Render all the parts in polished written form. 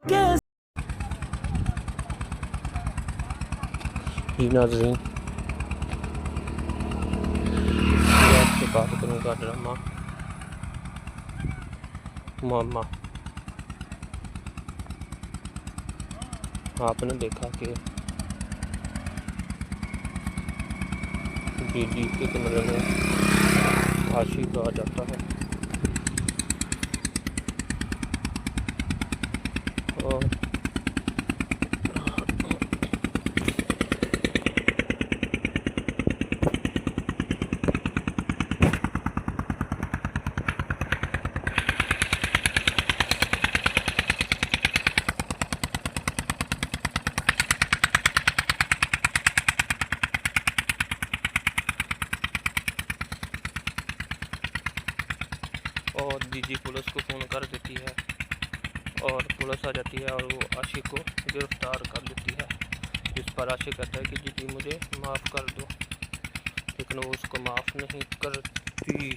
जी नाज़रीन, मैं आपसे बात करूँगा ड्रामा मुअम्मा। आपने देखा कि बीवी के कमरे में आशिक आ जाता है और बीजी पुलिस को फ़ोन कर देती है और पुलिस आ जाती है और वो आशिक को गिरफ़्तार कर लेती है। जिस पर आशिक कहता है कि दीदी मुझे माफ़ कर दो, लेकिन वो उसको माफ़ नहीं करती।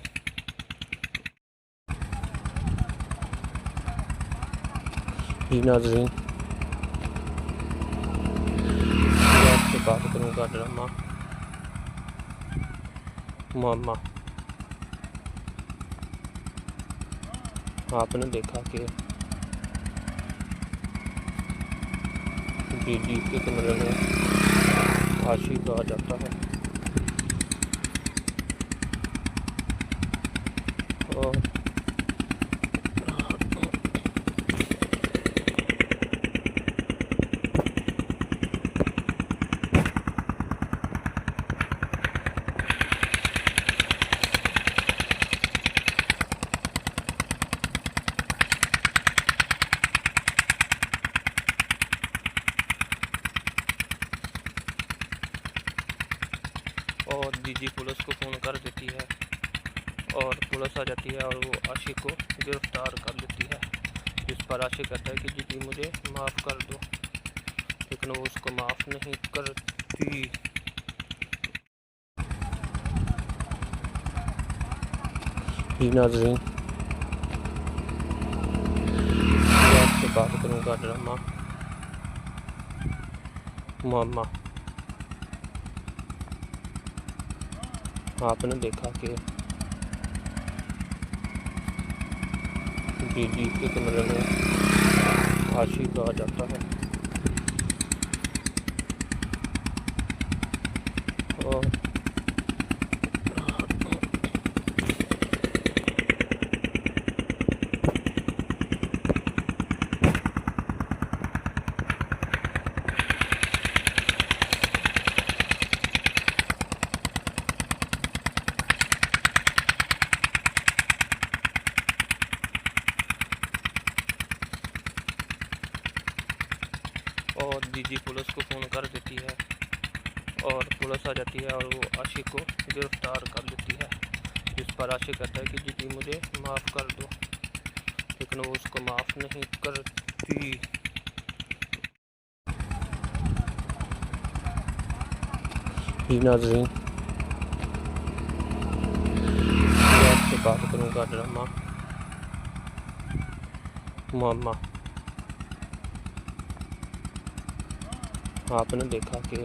जी नाज़रीन, मैं आपसे बात करूँगा ड्रामा मुअम्मा। आपने देखा कि बीवी के कमरे में आशिक आ जाता है और बीजी पुलिस को फ़ोन कर देती है और पुलिस आ जाती है और वो आशिक को गिरफ़्तार कर लेती है। जिस पर आशिक कहता है कि दीदी मुझे माफ़ कर दो, लेकिन वो उसको माफ़ नहीं करती। जी नाज़रीन, मैं आपसे बात करूँगा ड्रामा मुअम्मा। आपने देखा कि बीवी के कमरे में आशिक आ जाता है और बीजी पुलिस को फ़ोन कर देती है और पुलिस आ जाती है और वो आशिक को गिरफ़्तार कर लेती है। जिस पर आशिक कहता है कि दीदी मुझे माफ़ कर दो, लेकिन वो उसको माफ़ नहीं करती। जी नाज़रीन, मैं आपसे बात करूँगा ड्रामा मुअम्मा। आपने देखा कि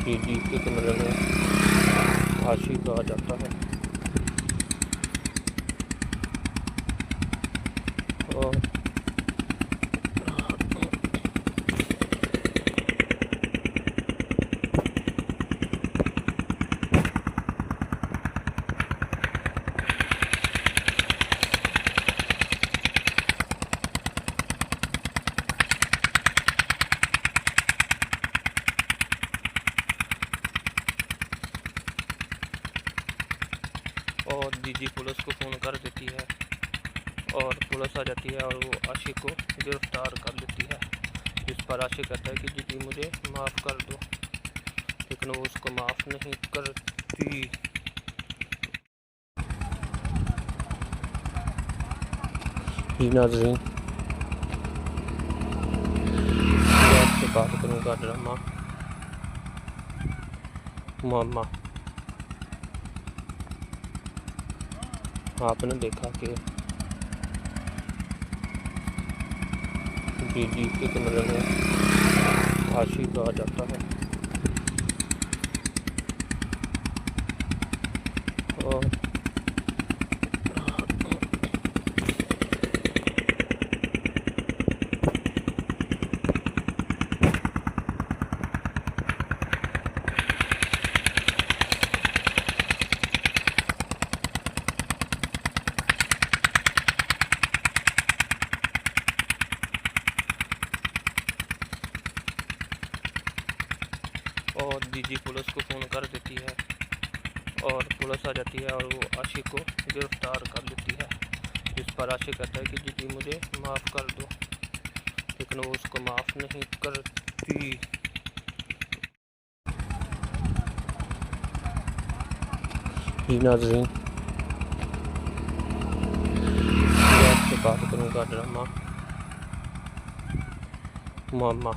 बीवी के कमरे में आशिक आ जाता है और बीजी पुलिस को फ़ोन कर देती है और पुलिस आ जाती है और वो आशिक को गिरफ़्तार कर लेती है। जिस पर आशिक कहता है कि दीदी मुझे माफ़ कर दो, लेकिन वो उसको माफ़ नहीं करती। जी नाज़रीन, मैं आपसे बात करूँगा ड्रामा मुअम्मा। आपने देखा कि जी जी के कमरे में आशिक आ जाता है और डीजी पुलिस को फ़ोन कर देती है और पुलिस आ जाती है और वो आशिक को गिरफ्तार कर लेती है। जिस पर आशिक कहता है कि दीदी मुझे माफ़ कर दो, लेकिन वो उसको माफ़ नहीं करती। नाज़रीन, आपसे बात करूँगा ड्रामा मामा।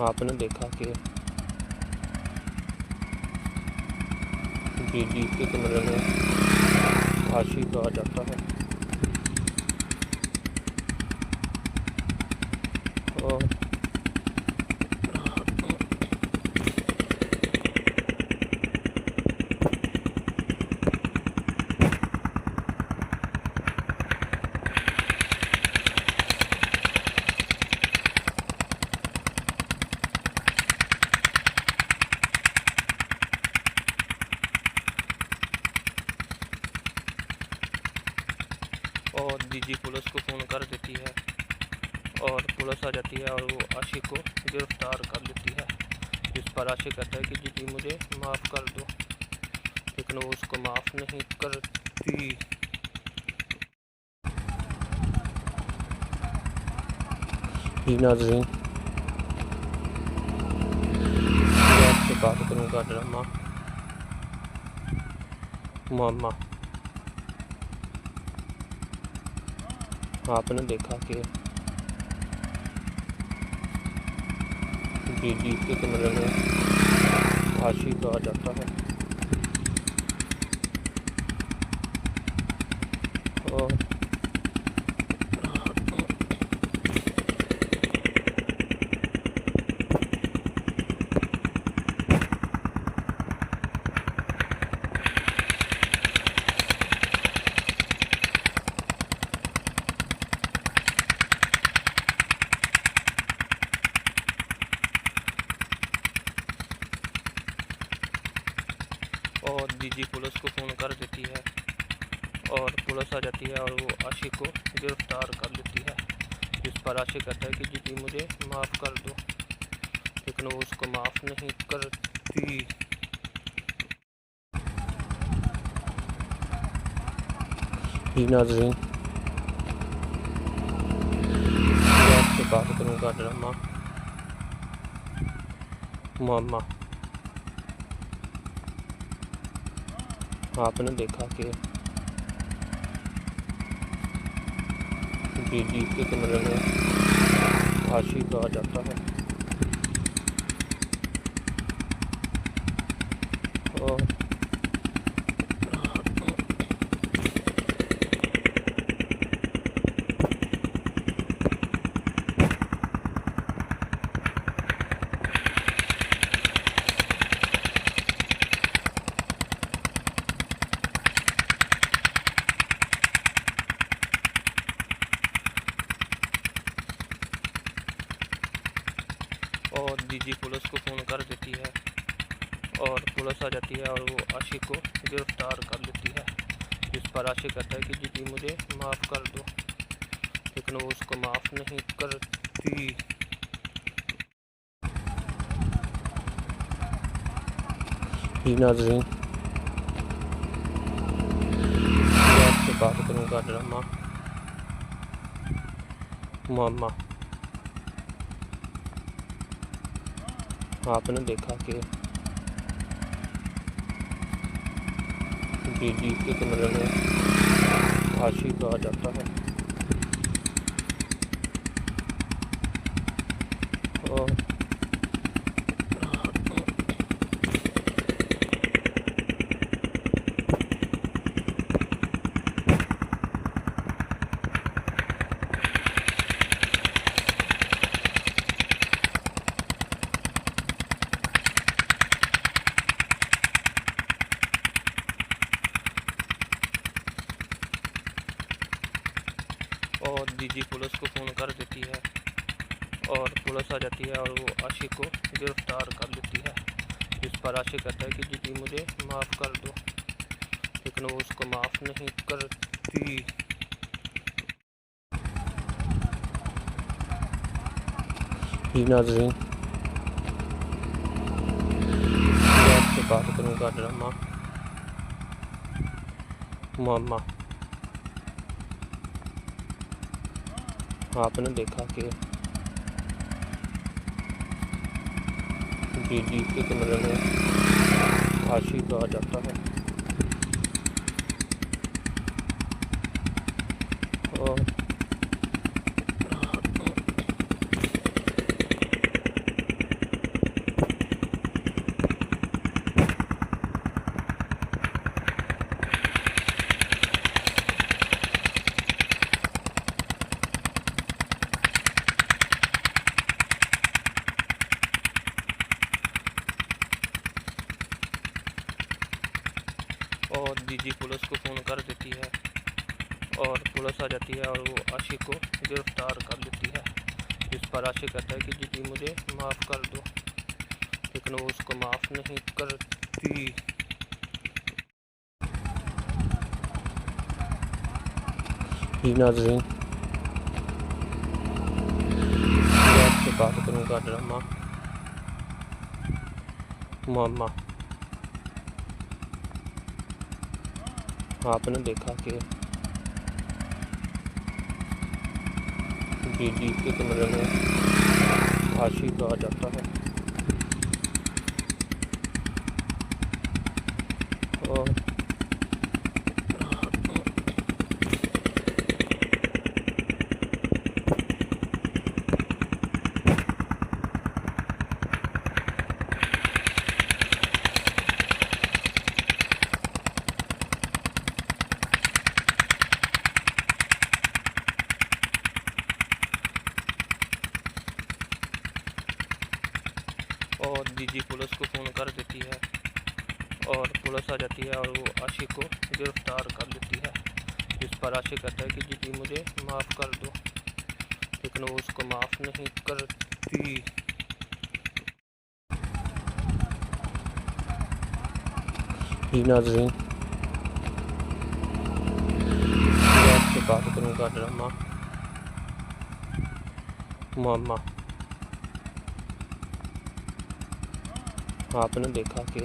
आपने देखा कि दीदी के कमरे में आशिक आ जाता है और डीजी पुलिस को फ़ोन कर देती है और पुलिस आ जाती है और वो आशिक को गिरफ्तार कर लेती है। जिस पर आशिक कहता है कि दीदी मुझे माफ़ कर दो, लेकिन वो उसको माफ़ नहीं करती। नाज़रीन, आपसे बात करूँगा ड्रामा मामा। आपने देखा कि दीदी के कमरे में आशिक आ जाता है और डीजी पुलिस को फ़ोन कर देती है और पुलिस आ जाती है और वो आशिक को गिरफ्तार कर लेती है। जिस पर आशिक कहता है कि दीदी मुझे माफ़ कर दो, लेकिन वो उसको माफ़ नहीं करती। नाज़रीन, आपसे बात करूँगा ड्रामा मामा। आपने देखा कि दीदी के कमरे में आशिक आ जाता है और डीजी पुलिस को फ़ोन कर देती है और पुलिस आ जाती है और वो आशिक को गिरफ्तार कर लेती है। जिस पर आशिक कहता है कि दीदी मुझे माफ़ कर दो, लेकिन वो उसको माफ़ नहीं करती। नाज़रीन, आपसे बात करूँगा ड्रामा मामा। आपने देखा कि दीदी के कमरे में आशिक आ जाता है और और दीजी पुलिस को फ़ोन कर देती है और पुलिस आ जाती है और वो आशिक को गिरफ़्तार कर लेती है। जिस पर आशिक कहता है कि दीदी मुझे माफ़ कर दो, लेकिन वो उसको माफ़ नहीं करती। जी नाज़रीन, आपसे बात करूँगा ड्रामा मामा। आपने देखा कि दीदी के कमरे में आशिक आ जाता है और दीजी पुलिस को फ़ोन कर देती है और पुलिस आ जाती है और वो आशिक को गिरफ़्तार कर लेती है। जिस पर आशिक कहता है कि दीदी मुझे माफ़ कर दो, लेकिन वो उसको माफ़ नहीं करती। जी नाज़रीन, आपसे बात करूँगा ड्रामा मामा। आपने देखा कि दीदी के कमरे में आशिक आ जाता है और दीजी पुलिस को फ़ोन कर देती है और पुलिस आ जाती है और वो आशिक को गिरफ़्तार कर लेती है। जिस पर आशिक कहता है कि दीदी मुझे माफ़ कर दो, लेकिन वो उसको माफ़ नहीं करती। जी नाज़रीन, आपसे बात करूँगा ड्रामा मामा। आपने देखा कि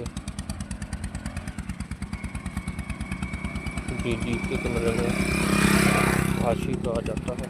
दीदी के कमरे में आशिक आ जाता है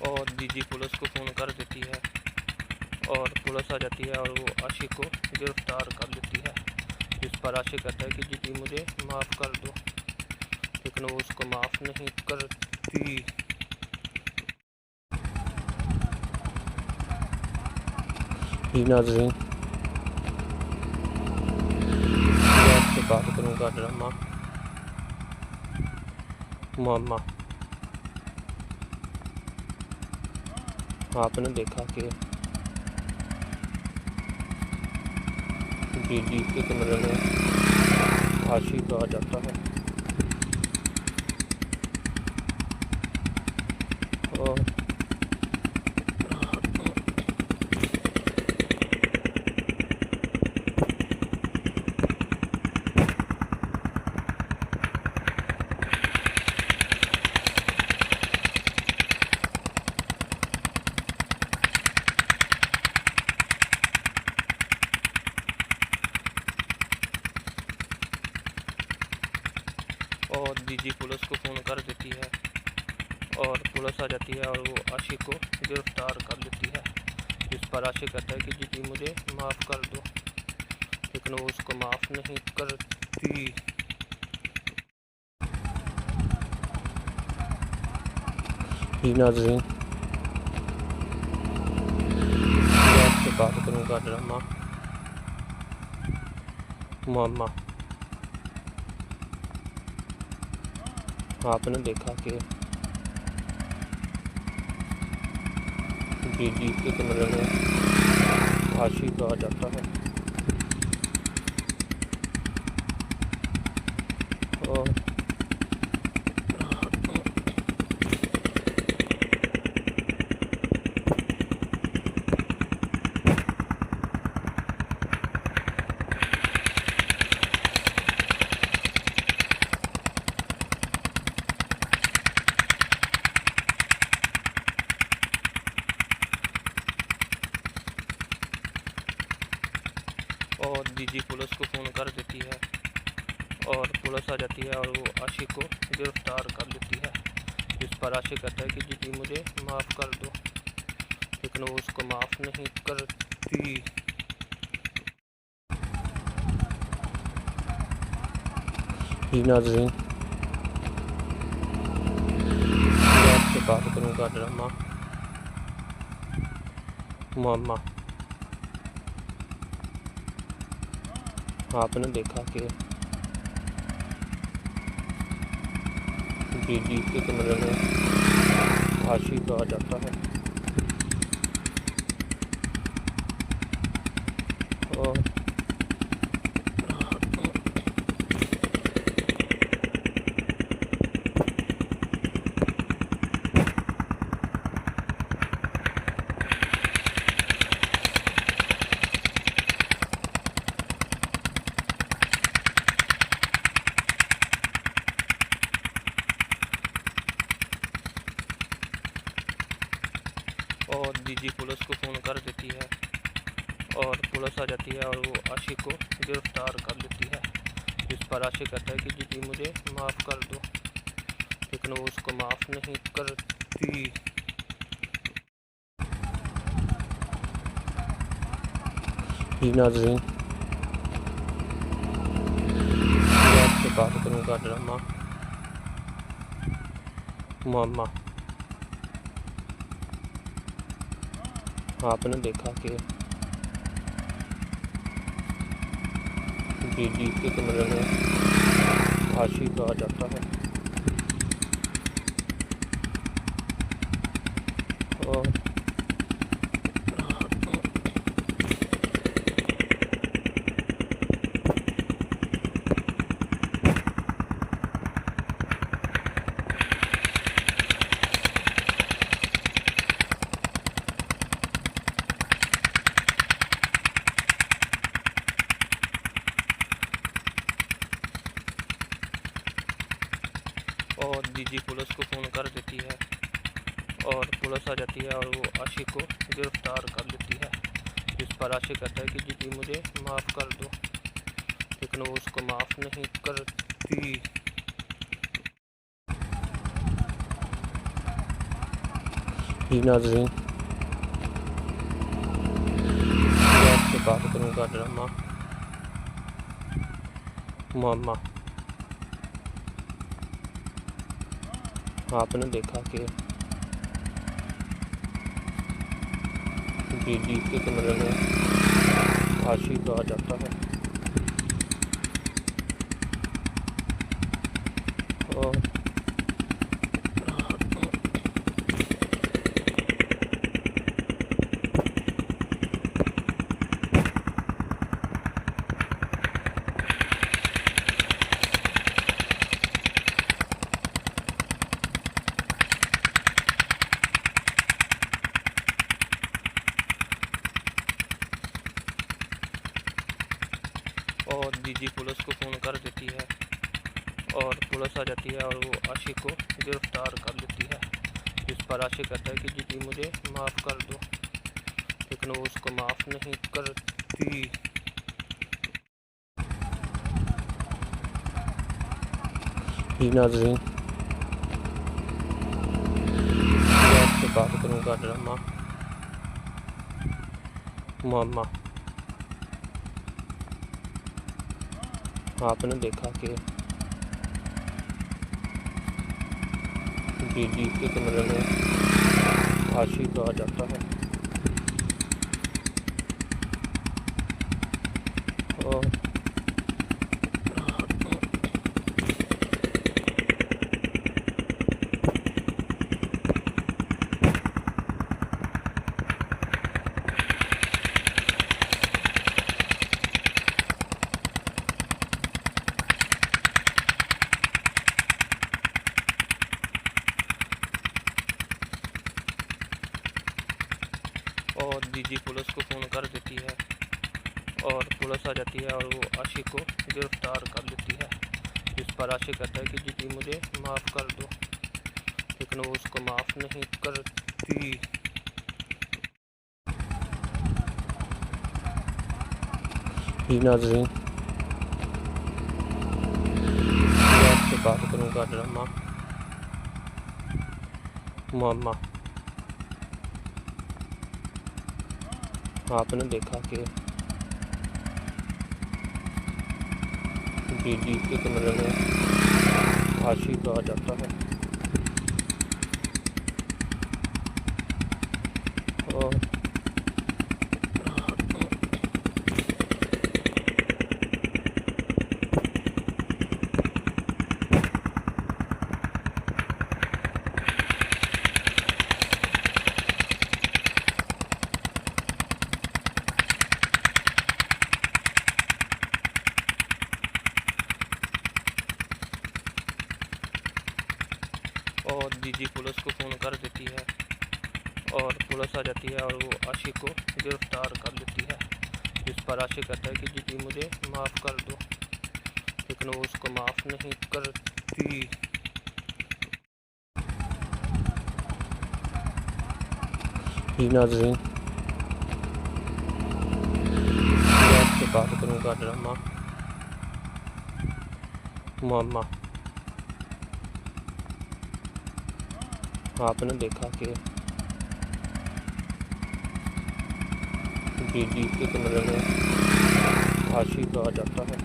और दीजी पुलिस को फ़ोन कर देती है और पुलिस आ जाती है और वो आशिक को गिरफ़्तार कर लेती है। जिस पर आशिक कहता है कि दीदी मुझे माफ़ कर दो, लेकिन वो उसको माफ़ नहीं करती। जी नाज़रीन, आपसे बात करूँगा ड्रामा मामा। आपने देखा कि दीदी के कमरे में आशिक आ जाता है और दीजी पुलिस को फ़ोन कर देती है और पुलिस आ जाती है और वो आशिक को गिरफ़्तार कर लेती है। जिस पर आशिक कहता है कि दीदी मुझे माफ़ कर दो, लेकिन वो उसको माफ़ नहीं करती। जी नाज़रीन, मैं आपसे बात करूँगा ड्रामा मुअम्मा। आपने देखा कि जीजी के कमरे में आशिक आ जाता है और जीजी पुलिस को फ़ोन कर देती है और पुलिस आ जाती है और वो आशिक को गिरफ़्तार कर लेती है। जिस पर आशिक कहता है कि जीजी मुझे माफ़ कर दो, लेकिन वो उसको माफ़ नहीं करती। जी नाज़रीन, मैं आपसे बात करूँगा ड्रामा मुअम्मा। आपने देखा कि जीजी के कमरे में आशिक आ जाता है और जीजी पुलिस को फ़ोन कर देती है और पुलिस आ जाती है और वो आशिक को गिरफ़्तार कर लेती है। जिस पर आशिक कहता है कि जीजी मुझे माफ़ कर दो, लेकिन वो उसको माफ़ नहीं करती। जी नाज़रीन, मैं आपसे बात करूँगा ड्रामा मुअम्मा। आपने देखा कि जीजी के कमरे में आशिक आ जाता है और जीजी पुलिस को फ़ोन कर देती है और पुलिस आ जाती है और वो आशिक को गिरफ़्तार कर लेती है। जिस पर आशिक कहता है कि जीजी मुझे माफ़ कर दो, लेकिन वो उसको माफ़ नहीं करती। जी नाज़रीन, मैं आपसे बात करूँगा ड्रामा मुअम्मा। आपने देखा कि जीजी के कमरे में आशिक आ जाता है और जीजी पुलिस को फ़ोन कर देती है और पुलिस आ जाती है और वो आशिक को गिरफ़्तार कर लेती है। जिस पर आशिक कहता है कि जीजी मुझे माफ़ कर दो, लेकिन वो उसको माफ़ नहीं करती। जी नाज़रीन, मैं आपसे बात करूँगा ड्रामा मुअम्मा। आपने देखा कि जी जी के कमरे में आशिक आ जाता है और डीजी पुलिस को फ़ोन कर देती है और पुलिस आ जाती है और वो आशिक को गिरफ्तार कर लेती है। जिस पर आशिक कहता है कि दीदी मुझे माफ़ कर दो, लेकिन वो उसको माफ़ नहीं करती। नाज़रीन, आपसे बात करूँगा ड्रामा मुअम्मा। आपने देखा कि दीदी के कमरे में आशिक आ जाता है और डीजी पुलिस को फ़ोन कर देती है और पुलिस आ जाती है और वो आशिक को गिरफ्तार कर लेती है। जिस पर आशिक कहता है कि दीदी मुझे माफ़ कर दो, लेकिन वो उसको माफ़ नहीं करती। नाज़रीन, आपसे बात करूँगा ड्रामा मुअम्मा। आपने देखा कि दीदी के कमरे में आशिक आ जाता है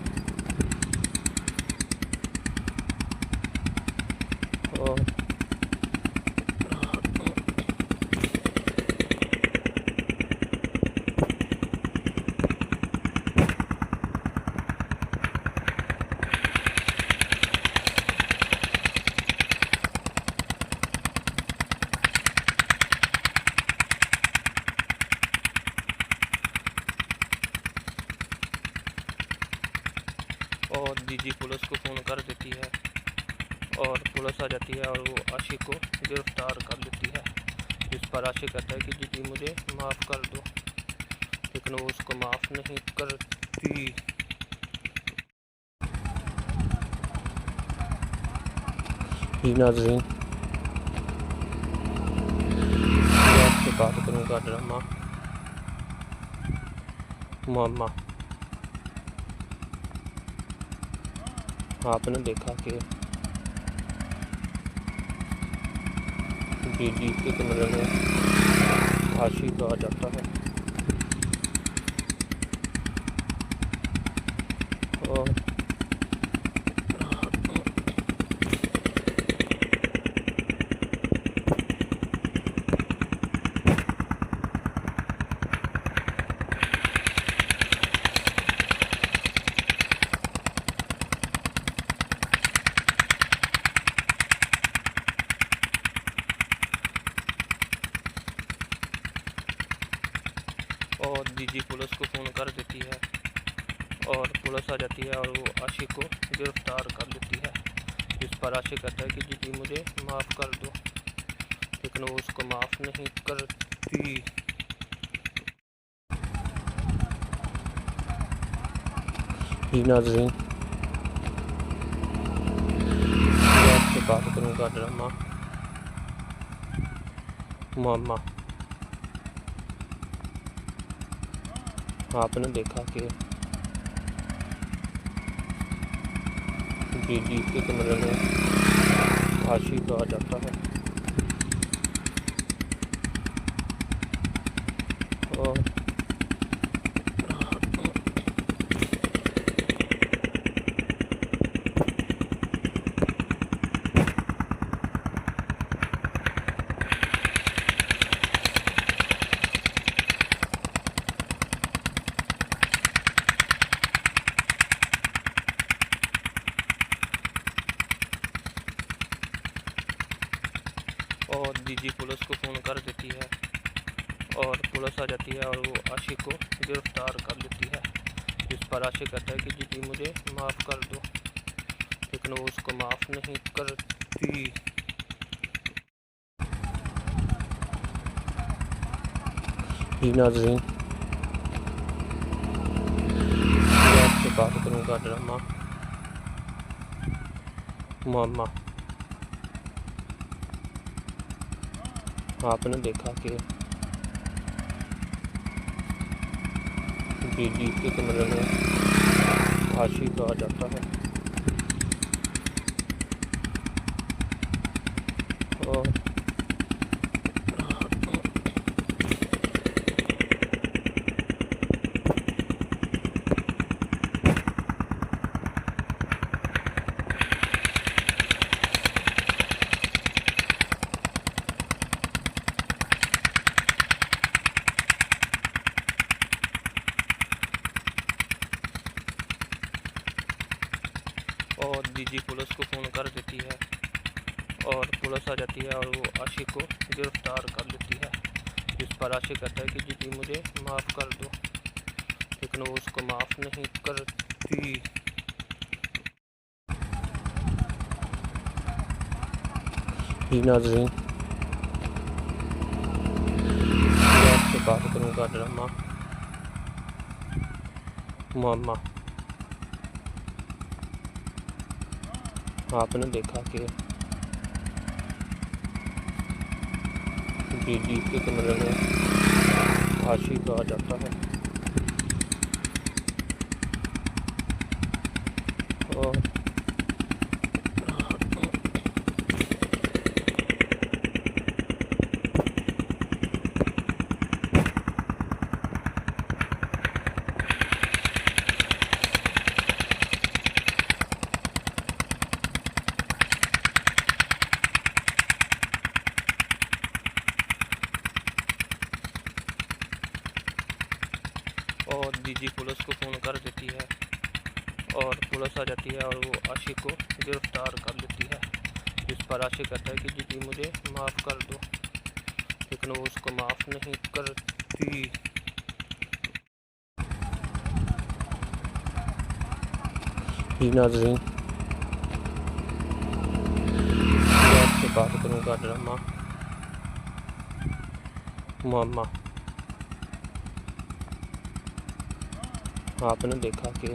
और डीजी पुलिस को फ़ोन कर देती है और पुलिस आ जाती है और वो आशिक को गिरफ्तार कर लेती है। जिस पर आशिक कहता है कि दीदी मुझे माफ़ कर दो, लेकिन वो उसको माफ़ नहीं करती। नाज़रीन, आपसे बात करूँगा ड्रामा मुअम्मा। आपने देखा कि दीदी के कमरे में आशिक आ जाता है और डीजी पुलिस को फ़ोन कर देती है और पुलिस आ जाती है और वो आशिक को गिरफ्तार कर लेती है। जिस पर आशिक कहता है कि दीदी मुझे माफ़ कर दो, लेकिन वो उसको माफ़ नहीं करती। नाज़रीन, आपसे बात करूँगा ड्रामा मुअम्मा। आपने देखा कि दीदी के कमरे में आशिक आ जाता है और और जीजी पुलिस को फ़ोन कर देती है और पुलिस आ जाती है और वो आशिक को गिरफ़्तार कर लेती है। इस पर आशिक कहता है कि जीजी मुझे माफ़ कर दो, लेकिन वो उसको माफ़ नहीं करती। जी नाज़रीन, मैं आपसे बात करूँगा ड्रामा मामा। आपने देखा कि जीजी के कमरे में आशिक आ जाता है और जीजी पुलिस को फ़ोन कर देती है और पुलिस आ जाती है और वो आशिक को गिरफ़्तार कर लेती है। इस पर आशिक कहता है कि जीजी मुझे माफ़ कर दो, लेकिन वो उसको माफ़ नहीं करती। जी नाज़रीन, मैं आपसे बात करूँगा ड्रामा मामा। आपने देखा कि जीजी के कमरे में आशिक आ जाता है और जीजी पुलिस को फ़ोन कर देती है और पुलिस आ जाती है और वो आशिक को गिरफ़्तार कर लेती है। इस पर आशिक कहता है कि जीजी मुझे माफ़ कर दो, लेकिन वो उसको माफ़ नहीं करती। जी नाज़रीन, मैं आपसे बात करूँगा ड्रामा मामा। आपने देखा कि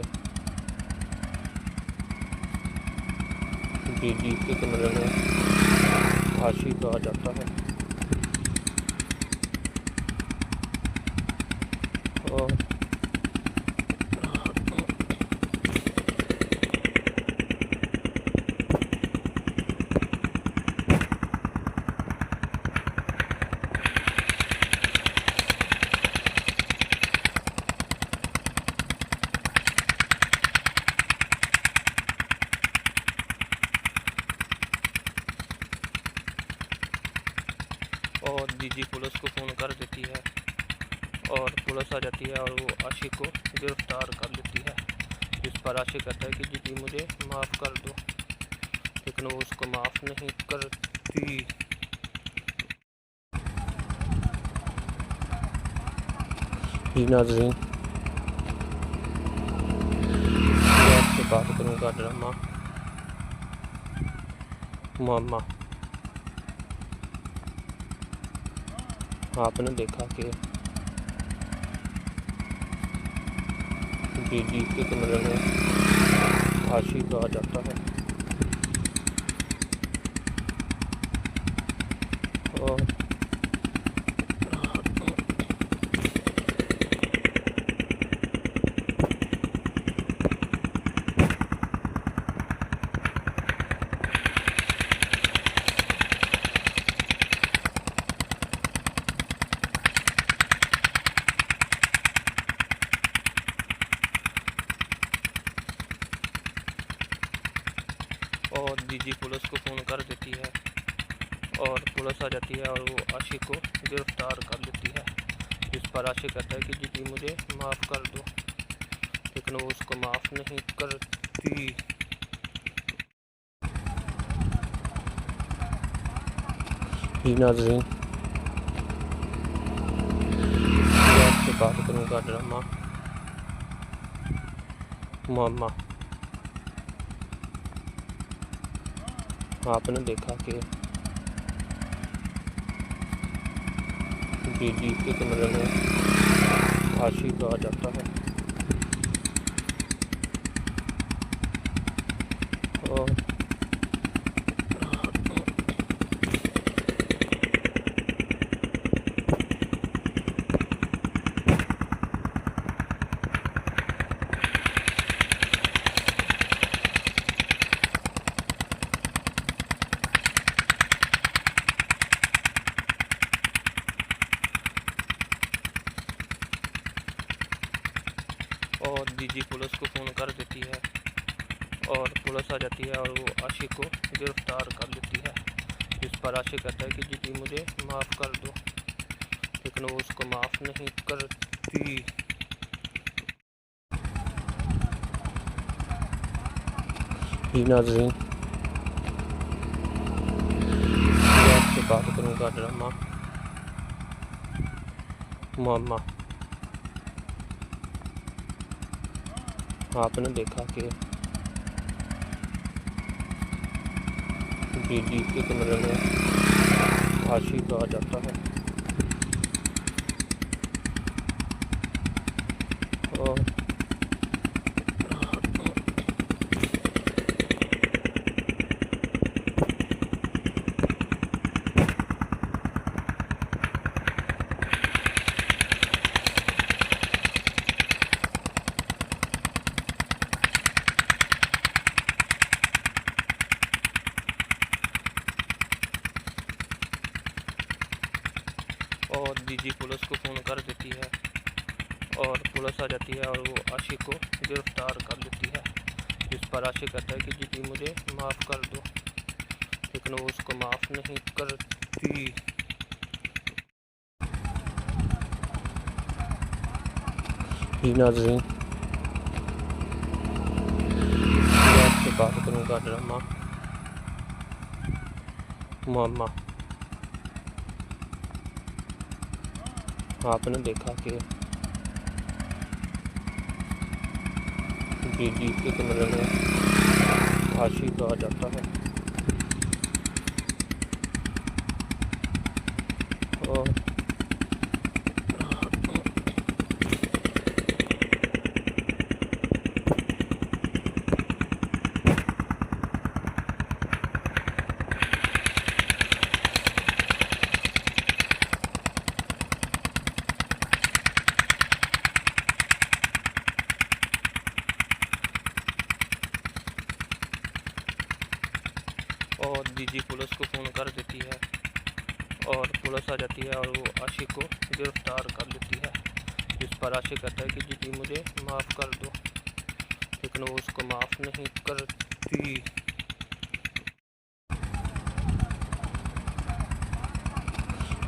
जीजी के कमरे में आशिक आ जाता है और जीजी पुलिस को फ़ोन कर देती है और पुलिस आ जाती है और वो आशिक को गिरफ़्तार कर लेती है। इस पर आशिक कहता है कि जीजी मुझे माफ़ कर दो, लेकिन वो उसको माफ़ नहीं करती। जी नाज़रीन, मैं आपसे बात करूँगा ड्रामा मामा। आपने देखा कि जीजी के कमरे में आशिक आ जाता है और जीजी पुलिस को फ़ोन कर देती है और पुलिस आ जाती है और वो आशिक को गिरफ़्तार कर लेती है। इस पर आशिक कहता है कि जीजी मुझे माफ़ कर दो, लेकिन वो उसको माफ़ नहीं करती। जी नाज़रीन, मैं आपसे बात करूँगा ड्रामा मामा। आपने देखा कि जीजी के कमरे में आशिक आ जाता है और जीजी पुलिस को फ़ोन कर देती है और पुलिस आ जाती है और वो आशिक को गिरफ्तार कर लेती है। जिस पर आशिक कहता है कि जीजी मुझे माफ़ कर दो, लेकिन वो उसको माफ़ नहीं करती। जी नाज़रीन, मैं आपसे बात करूँगा ड्रामा मामा। आपने देखा कि जीजी के कमरे में आशिक आ जाता है और जीजी पुलिस को फ़ोन कर देती है और पुलिस आ जाती है और वो आशिक को गिरफ्तार कर लेती है। जिस पर आशिक कहता है कि जीजी मुझे माफ़ कर दो, लेकिन वो उसको माफ़ नहीं करती। जी नाज़रीन, मैं आपसे बात करूँगा ड्रामा मामा। आपने देखा कि जीजी के कमरे में आशिक आ जाता है और जीजी पुलिस को फ़ोन कर देती है और पुलिस आ जाती है और वो आशिक को गिरफ्तार कर लेती है। जिस पर आशिक कहता है कि जीजी मुझे माफ़ कर दो, लेकिन वो उसको माफ़ नहीं करती।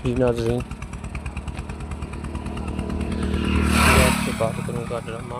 जी नाज़रीन, मैं आपसे बात करूँगा ड्रामा